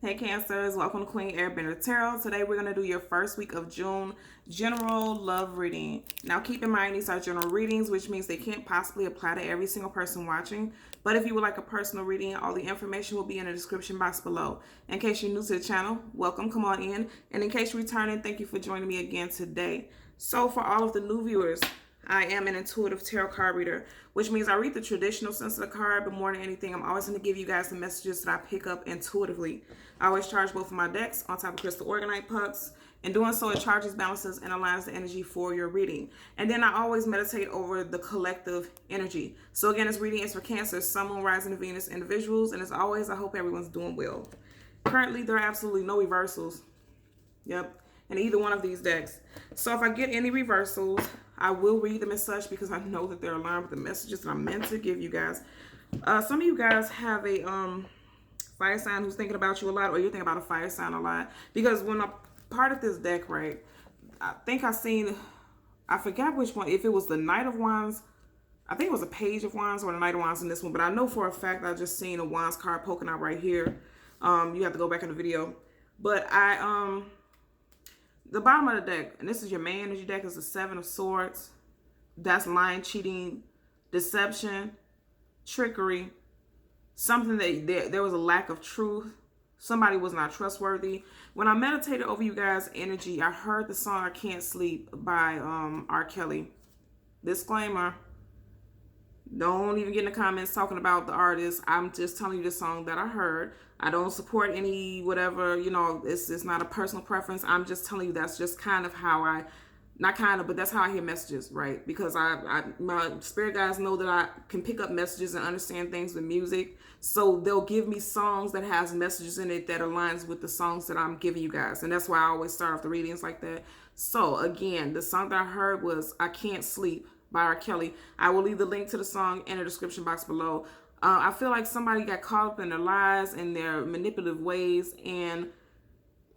Hey Cancers, welcome to Queen Airbender Tarot. Today we're going to do your first week of June general love reading. Now keep in mind these are general readings, which means they can't possibly apply to every single person watching. But if you would like a personal reading, all the information will be in the description box below. In case you're new to the channel, welcome, come on in. And in case you're returning, thank you for joining me again today. So for all of the new viewers, I am an intuitive tarot card reader, which means I read the traditional sense of the card, but more than anything, I'm always going to give you guys the messages that I pick up intuitively. I always charge both of my decks on top of crystal organite pucks. In doing so, it charges, balances, and aligns the energy for your reading. And then I always meditate over the collective energy. So again, this reading is for Cancer, Sun, Moon, Rising, and Venus individuals. And as always, I hope everyone's doing well. Currently, there are absolutely no reversals. Yep. In either one of these decks. So if I get any reversals, I will read them as such because I know that they're aligned with the messages that I'm meant to give you guys. Some of you guys have a fire sign who's thinking about you a lot, or you're thinking about a fire sign a lot. Because when I'm part of this deck, right, I think I forgot which one, if it was the Knight of Wands, I think it was a Page of Wands or the Knight of Wands in this one, but I know for a fact I just seen a Wands card poking out right here. You have to go back in the video. But the bottom of the deck, and this is your main energy deck, is the Seven of Swords. That's lying, cheating, deception, trickery, something that there was a lack of truth. Somebody was not trustworthy. When I meditated over you guys' energy, I heard the song I Can't Sleep by R. Kelly. Disclaimer, don't even get in the comments talking about the artist. I'm just telling you the song that I heard. I don't support any whatever, you know, it's not a personal preference. I'm just telling you that's just kind of how but that's how I hear messages, right? Because my spirit guides know that I can pick up messages and understand things with music. So they'll give me songs that has messages in it that aligns with the songs that I'm giving you guys. And that's why I always start off the readings like that. So again, the song that I heard was I Can't Sleep by R. Kelly. I will leave the link to the song in the description box below. I feel like somebody got caught up in their lies and their manipulative ways, and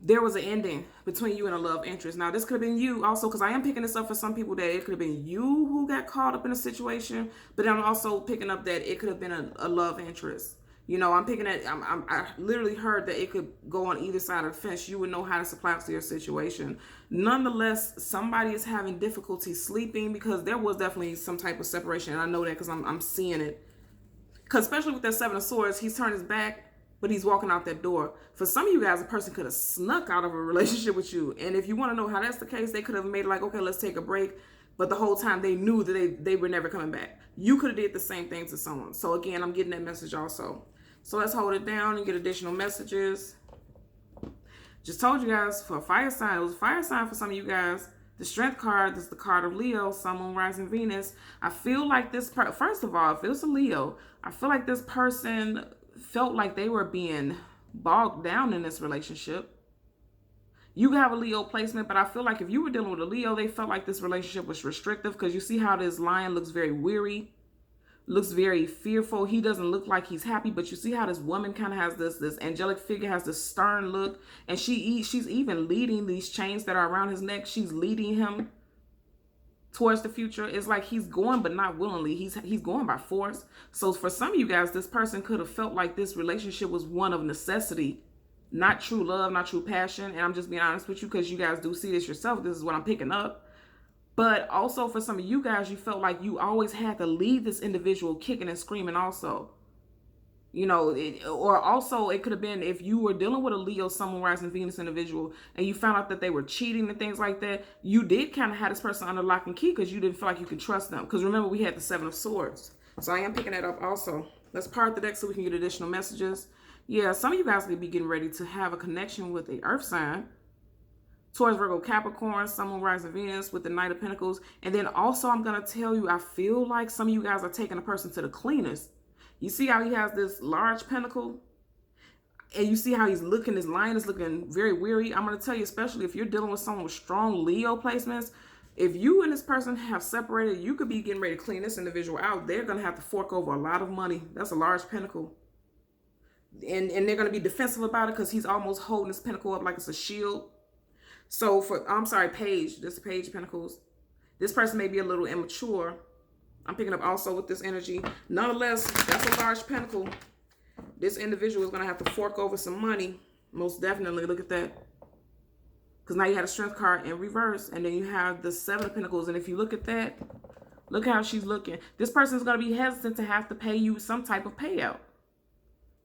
there was an ending between you and a love interest. Now, this could have been you also, because I am picking this up for some people that it could have been you who got caught up in a situation, but I'm also picking up that it could have been a love interest. You know, I'm picking it, I literally heard that it could go on either side of the fence. You would know how to supply to your situation. Nonetheless, somebody is having difficulty sleeping because there was definitely some type of separation. And I know that because I'm seeing it. Because especially with that Seven of Swords, he's turned his back, but he's walking out that door. For some of you guys, a person could have snuck out of a relationship with you. And if you want to know how that's the case, they could have made it like, okay, let's take a break. But the whole time they knew that they were never coming back. You could have did the same thing to someone. So again, I'm getting that message also. So let's hold it down and get additional messages. Just told you guys for a fire sign. It was a fire sign for some of you guys. The Strength card is the card of Leo, Sun, Moon, Rising, Venus. I feel like this first of all, if it was a Leo, I feel like this person felt like they were being bogged down in this relationship. You have a Leo placement, but I feel like if you were dealing with a Leo, they felt like this relationship was restrictive because you see how this lion looks very weary, looks very fearful. He doesn't look like he's happy, but you see how this woman kind of has this angelic figure, has this stern look, and she's even leading these chains that are around his neck. She's leading him towards the future. It's like he's going, but not willingly. He's going by force. So for some of you guys, this person could have felt like this relationship was one of necessity, not true love, not true passion. And I'm just being honest with you because you guys do see this yourself. This is what I'm picking up. But also for some of you guys, you felt like you always had to leave this individual kicking and screaming also. You know, or also it could have been if you were dealing with a Leo, Sun, Moon, Rising, Venus individual, and you found out that they were cheating and things like that, you did kind of have this person under lock and key because you didn't feel like you could trust them. Because remember, we had the Seven of Swords. So I am picking that up also. Let's part the deck so we can get additional messages. Yeah, some of you guys could be getting ready to have a connection with a earth sign. Taurus, Virgo, Capricorn, Sun, Moon, Rising, Venus with the Knight of Pentacles. And then also I'm going to tell you, I feel like some of you guys are taking a person to the cleaners. You see how he has this large pentacle? And you see how he's looking, his lion is looking very weary. I'm going to tell you, especially if you're dealing with someone with strong Leo placements, if you and this person have separated, you could be getting ready to clean this individual out. They're going to have to fork over a lot of money. That's a large pentacle. And they're going to be defensive about it because he's almost holding this pentacle up like it's a shield. So Page, this is Page of Pentacles. This person may be a little immature. I'm picking up also with this energy. Nonetheless, that's a large pentacle. This individual is going to have to fork over some money Most definitely. Look at that. Because now you had a Strength card in reverse, and then you have the Seven of Pentacles. And if you look at that, look how she's looking. This person's going to be hesitant to have to pay you some type of payout.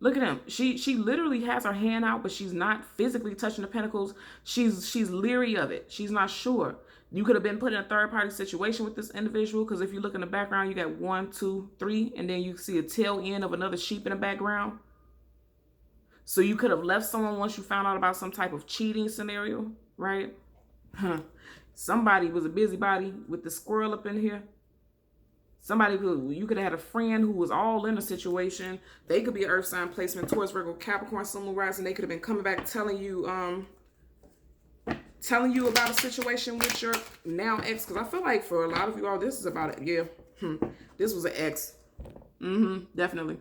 Look at him. She literally has her hand out, but she's not physically touching the pentacles. She's leery of it. She's not sure. You could have been put in a third-party situation with this individual, because if you look in the background, you got 1, 2, 3, and then you see a tail end of another sheep in the background. So you could have left someone once you found out about some type of cheating scenario, right? Somebody was a busybody with the squirrel up in here. Somebody who you could have had a friend who was all in a situation. They could be an earth sign placement, Taurus, Virgo, Capricorn, Sun, Moon, Rising. They could have been coming back telling you about a situation with your now ex. Because I feel like for a lot of you all, this is about it. Yeah, this was an ex. Definitely.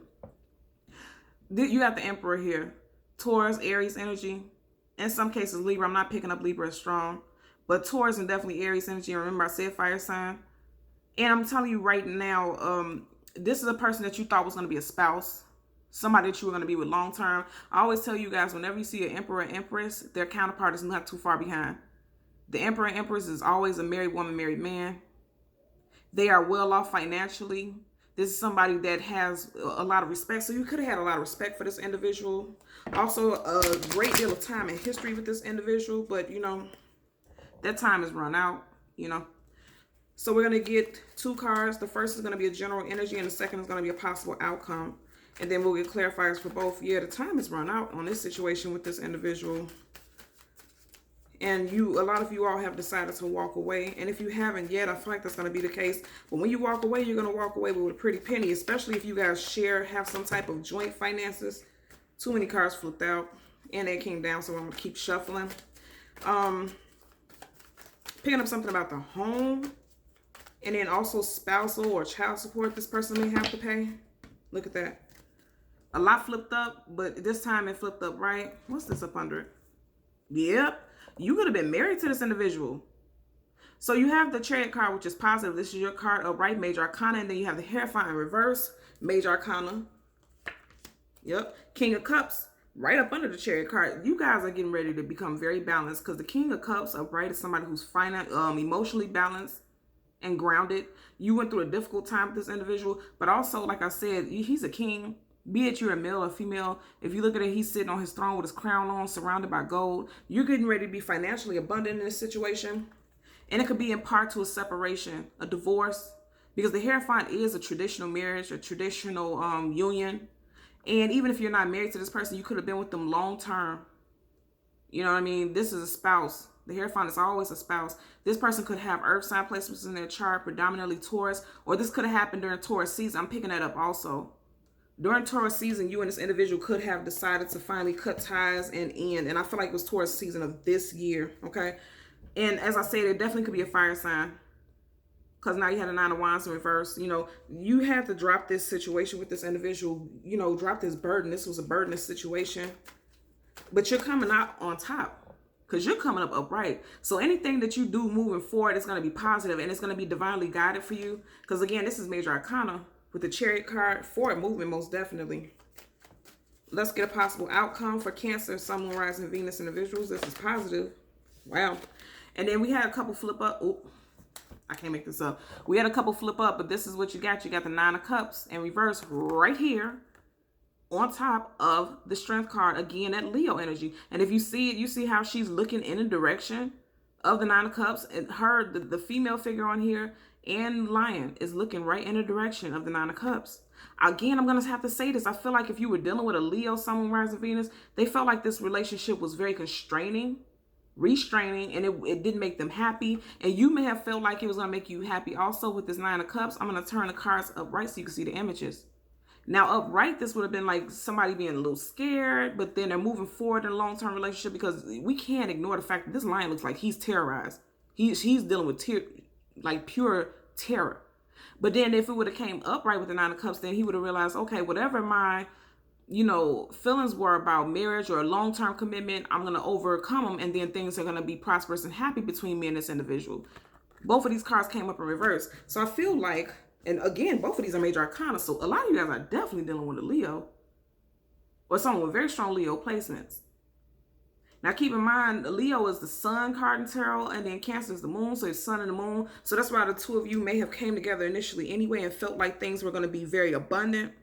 You got the Emperor here. Taurus, Aries energy. In some cases, Libra. I'm not picking up Libra as strong. But Taurus and definitely Aries energy. Remember, I said fire sign. And I'm telling you right now, this is a person that you thought was going to be a spouse. Somebody that you were going to be with long term. I always tell you guys, whenever you see an Emperor and Empress, their counterpart is not too far behind. The Emperor and Empress is always a married woman, married man. They are well off financially. This is somebody that has a lot of respect. So you could have had a lot of respect for this individual. Also, a great deal of time and history with this individual. But, you know, that time has run out, you know. So we're going to get 2 cards. The first is going to be a general energy, and the second is going to be a possible outcome. And then we'll get clarifiers for both. Yeah, the time has run out on this situation with this individual. And a lot of you all have decided to walk away. And if you haven't yet, I feel like that's going to be the case. But when you walk away, you're going to walk away with a pretty penny, especially if you guys have some type of joint finances. Too many cards flipped out, and they came down, so I'm going to keep shuffling. Picking up something about the home, and then also spousal or child support this person may have to pay. Look at that. A lot flipped up, but this time it flipped up right. What's this up under it? Yep. You could have been married to this individual. So you have the Chariot card, which is positive. This is your card upright, Major Arcana. And then you have the Hierophant in reverse, Major Arcana. Yep. King of Cups, right up under the Chariot card. You guys are getting ready to become very balanced, because the King of Cups upright is somebody who's emotionally balanced and grounded. You went through a difficult time with this individual, but also, like I said, he's a king. Be it you're a male or female, if you look at it, he's sitting on his throne with his crown on, surrounded by gold. You're getting ready to be financially abundant in this situation. And it could be in part to a separation, a divorce, because the Hierophant is a traditional marriage, a traditional union. And even if you're not married to this person, you could have been with them long term. You know what I mean? This is a spouse. The Hierophant is always a spouse. This person could have earth sign placements in their chart, predominantly Taurus, or this could have happened during Taurus season. I'm picking that up also. During Taurus season, you and this individual could have decided to finally cut ties and end. And I feel like it was Taurus season of this year, okay? And as I said, it definitely could be a fire sign, because now you had a 9 of Wands in reverse. You know, you had to drop this situation with this individual, you know, drop this burden. This was a burdenous situation. But you're coming out on top, because you're coming up upright. So anything that you do moving forward is going to be positive, and it's going to be divinely guided for you. Because again, this is Major Arcana with the Chariot card. Forward movement, most definitely. Let's get a possible outcome for Cancer, Sun, Moon, Rising, Venus individuals. This is positive. Wow. And then we had a couple flip up. Oh, I can't make this up. We had a couple flip up, but this is what you got. You got the 9 of Cups in reverse right here on top of the Strength card. Again, that Leo energy. And if you see it, you see how she's looking in the direction of the 9 of Cups. And the female figure on here and Lion is looking right in the direction of the 9 of Cups. Again, I'm going to have to say this. I feel like if you were dealing with a Leo, Sun, Moon, Rising, Venus, they felt like this relationship was very constraining, restraining, and it didn't make them happy. And you may have felt like it was going to make you happy also with this 9 of Cups. I'm going to turn the cards upright so you can see the images. Now, upright, this would have been like somebody being a little scared, but then they're moving forward in a long-term relationship, because we can't ignore the fact that this Lion looks like he's terrorized. He's dealing with pure terror. But then if it would have came upright with the 9 of Cups, then he would have realized, okay, whatever my, feelings were about marriage or a long-term commitment, I'm going to overcome them, and then things are going to be prosperous and happy between me and this individual. Both of these cards came up in reverse. So I feel like, and again, both of these are Major Arcana, so a lot of you guys are definitely dealing with a Leo or someone with very strong Leo placements. Now, keep in mind, Leo is the sun card in tarot, and then Cancer is the moon, so it's sun and the moon. So that's why the two of you may have came together initially anyway and felt like things were going to be very abundant.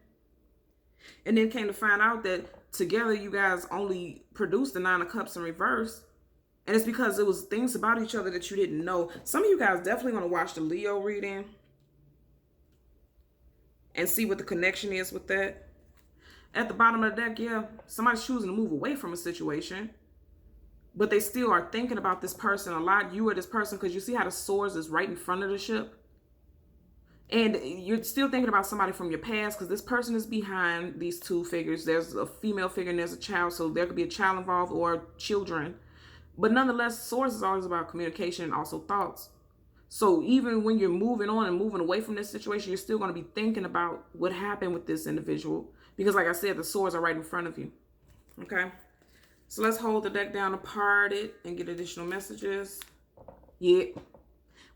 And then came to find out that together you guys only produced the Nine of Cups in reverse. And it's because it was things about each other that you didn't know. Some of you guys definitely want to watch the Leo reading and see what the connection is with that. At the bottom of the deck, yeah, somebody's choosing to move away from a situation, but they still are thinking about this person a lot. You or this person, because you see how the swords is right in front of the ship. And you're still thinking about somebody from your past, because this person is behind these two figures. There's a female figure and there's a child, so there could be a child involved or children. But nonetheless, swords is always about communication and also thoughts. So even when you're moving on and moving away from this situation, you're still going to be thinking about what happened with this individual. Because like I said, the swords are right in front of you. Okay? So let's hold the deck down apart it and get additional messages. Yeah.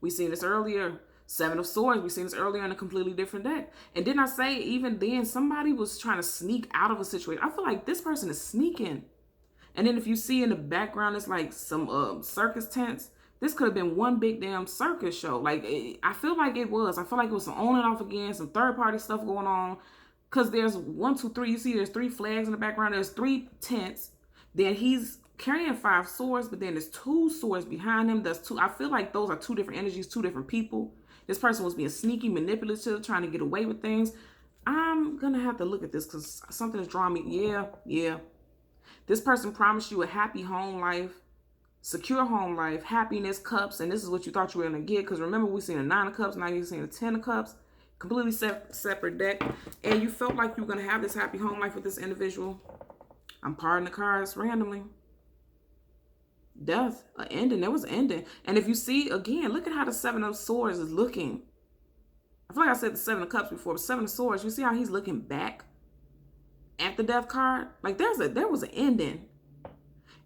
We seen this earlier. Seven of Swords. We seen this earlier in a completely different deck. And didn't I say even then somebody was trying to sneak out of a situation? I feel like this person is sneaking. And then if you see in the background, it's like some circus tents. This could have been one big damn circus show. Like, I feel like it was. I feel like it was some on and off again, some third party stuff going on. Because there's 1, 2, 3. You see there's 3 flags in the background. There's 3 tents. Then he's carrying 5 swords, but then there's 2 swords behind him. There's 2. I feel like those are 2 different energies, 2 different people. This person was being sneaky, manipulative, trying to get away with things. I'm going to have to look at this because something is drawing me. Yeah. This person promised you a happy home life, secure home life, happiness, cups, and this is what you thought you were going to get. Because remember, we seen a 9 of Cups, now you're seeing a 10 of Cups. Completely separate deck. And you felt like you were going to have this happy home life with this individual. I'm parting the cards randomly. Death, an ending. There was an ending. And if you see, again, look at how the 7 of Swords is looking. I feel like I said the 7 of Cups before, but 7 of Swords, you see how he's looking back at the Death card? Like there was an ending.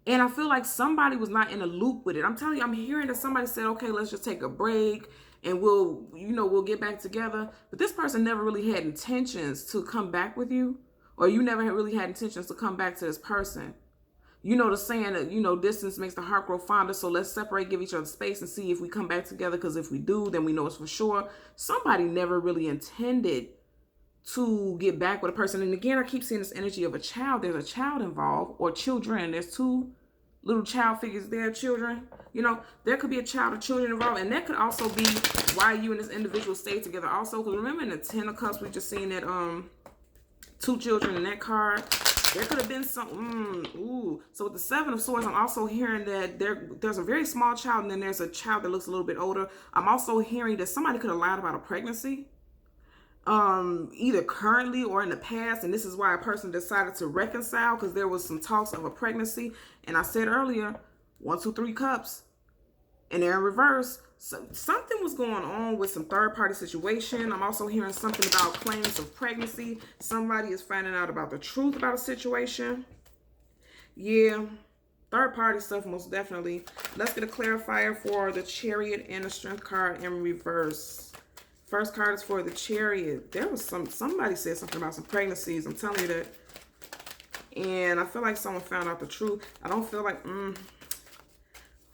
And I feel like somebody was not in a loop with it. I'm telling you, I'm hearing that somebody said, okay, let's just take a break and we'll get back together. But this person never really had intentions to come back with you, or you never really had intentions to come back to this person. You know the saying that, distance makes the heart grow fonder, so let's separate, give each other space and see if we come back together, because if we do, then we know it's for sure. Somebody never really intended to get back with a person. And again, I keep seeing this energy of a child. There's a child involved, or children. There's 2 little child figures there, children. There could be a child or children involved, and that could also be why you and this individual stay together also. Because remember in the 10 of Cups, we just seen that 2 children in that card. There could have been some, So with the 7 of Swords, I'm also hearing that there's a very small child, and then there's a child that looks a little bit older. I'm also hearing that somebody could have lied about a pregnancy, either currently or in the past. And this is why a person decided to reconcile, because there was some talks of a pregnancy. And I said earlier, 1, 2, 3 cups. And they're in reverse. So something was going on with some third-party situation. I'm also hearing something about claims of pregnancy. Somebody is finding out about the truth about a situation. Yeah, third-party stuff most definitely. Let's get a clarifier for the Chariot and the Strength card in reverse. First card is for the Chariot. There was somebody said something about some pregnancies. I'm telling you that. And I feel like someone found out the truth. I don't feel like...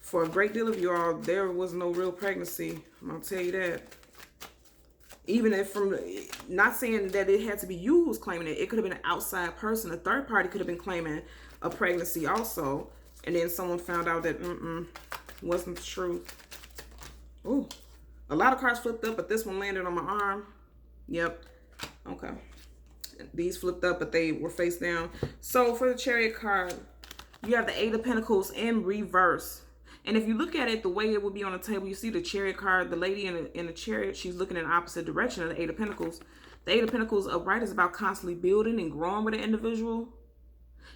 For a great deal of you all, there was no real pregnancy. I'm going to tell you that. Even if not saying that it had to be you who was claiming it. It could have been an outside person. A third party could have been claiming a pregnancy also. And then someone found out that wasn't the truth. Ooh. A lot of cards flipped up, but this one landed on my arm. Yep. Okay. These flipped up, but they were face down. So for the Chariot card, you have the 8 of Pentacles in reverse. And if you look at it the way it would be on the table, you see the Chariot card, the lady in the Chariot, she's looking in the opposite direction of the 8 of Pentacles. The 8 of Pentacles upright is about constantly building and growing with an individual.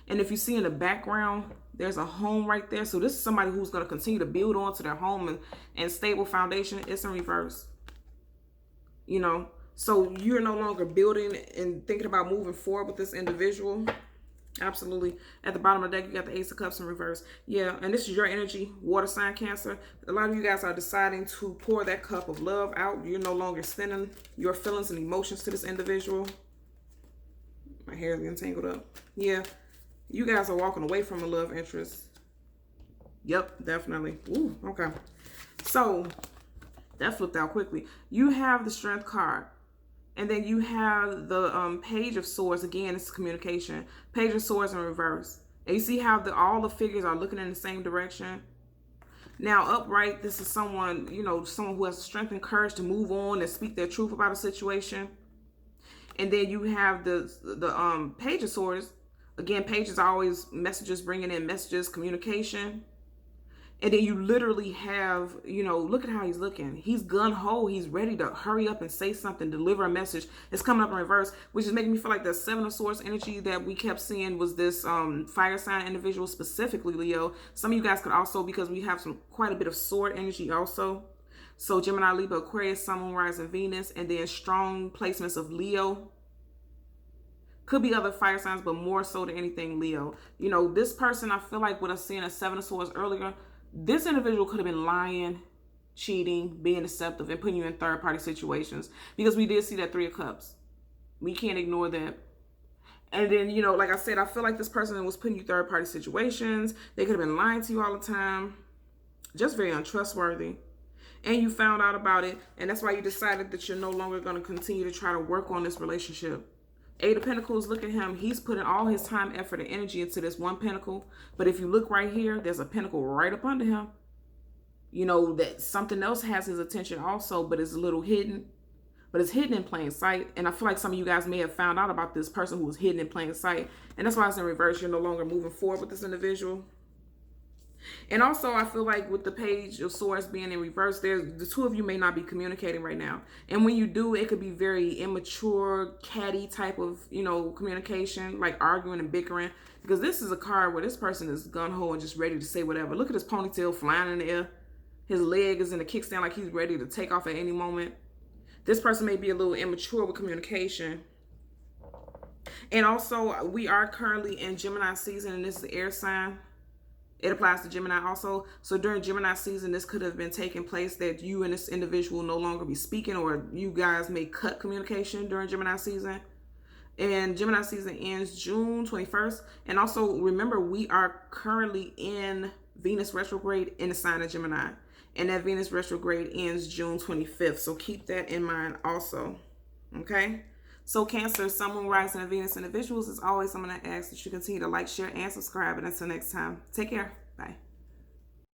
And if you see in the background, there's a home right there. So this is somebody who's going to continue to build onto their home and stable foundation. It's in reverse. So you're no longer building and thinking about moving forward with this individual. Absolutely. At the bottom of the deck, you got the Ace of Cups in reverse. Yeah, and this is your energy, water sign Cancer. A lot of you guys are deciding to pour that cup of love out. You're no longer sending your feelings and emotions to this individual. My hair is getting tangled up. Yeah, you guys are walking away from a love interest. Yep, definitely. Ooh, okay. So that flipped out quickly. You have the Strength card. And then you have the Page of Swords. Again, it's communication. Page of Swords in reverse. And you see how all the figures are looking in the same direction? Now, upright, this is someone, you know, someone who has strength and courage to move on and speak their truth about a situation. And then you have the Page of Swords. Again, pages are always messages, bringing in messages, communication. And then you literally have, you know, look at how he's looking. He's gun-ho. He's ready to hurry up and say something, deliver a message. It's coming up in reverse, which is making me feel like the Seven of Swords energy that we kept seeing was this fire sign individual, specifically Leo. Some of you guys could also, because we have quite a bit of sword energy also. So Gemini, Libra, Aquarius, Sun, Moon, Rising, Venus, and then strong placements of Leo. Could be other fire signs, but more so than anything, Leo. You know, this person, I feel like with us seeing a Seven of Swords earlier, this individual could have been lying, cheating, being deceptive, and putting you in third-party situations. Because we did see that Three of Cups. We can't ignore that. And then, you know, like I said, I feel like this person was putting you third-party situations. They could have been lying to you all the time. Just very untrustworthy. And you found out about it. And that's why you decided that you're no longer going to continue to try to work on this relationship. Eight of Pentacles, look at him. He's putting all his time, effort, and energy into this one pentacle. But if you look right here, there's a pentacle right up under him. You know, that something else has his attention also, but it's a little hidden. But it's hidden in plain sight. And I feel like some of you guys may have found out about this person who was hidden in plain sight. And that's why it's in reverse. You're no longer moving forward with this individual. And also, I feel like with the Page of Swords being in reverse, the two of you may not be communicating right now. And when you do, it could be very immature, catty type of, you know, communication, like arguing and bickering. Because this is a card where this person is gun-ho and just ready to say whatever. Look at his ponytail flying in the air. His leg is in a kickstand like he's ready to take off at any moment. This person may be a little immature with communication. And also, we are currently in Gemini season, and this is the air sign. It applies to Gemini also. So during Gemini season, this could have been taking place that you and this individual no longer be speaking, or you guys may cut communication during Gemini season. And Gemini season ends June 21st. And also remember, we are currently in Venus retrograde in the sign of Gemini. And that Venus retrograde ends June 25th. So keep that in mind also. Okay? So Cancer, Sun, Moon, Rising, and Venus individuals, as always, I'm going to ask that you continue to like, share, and subscribe. And until next time, take care. Bye.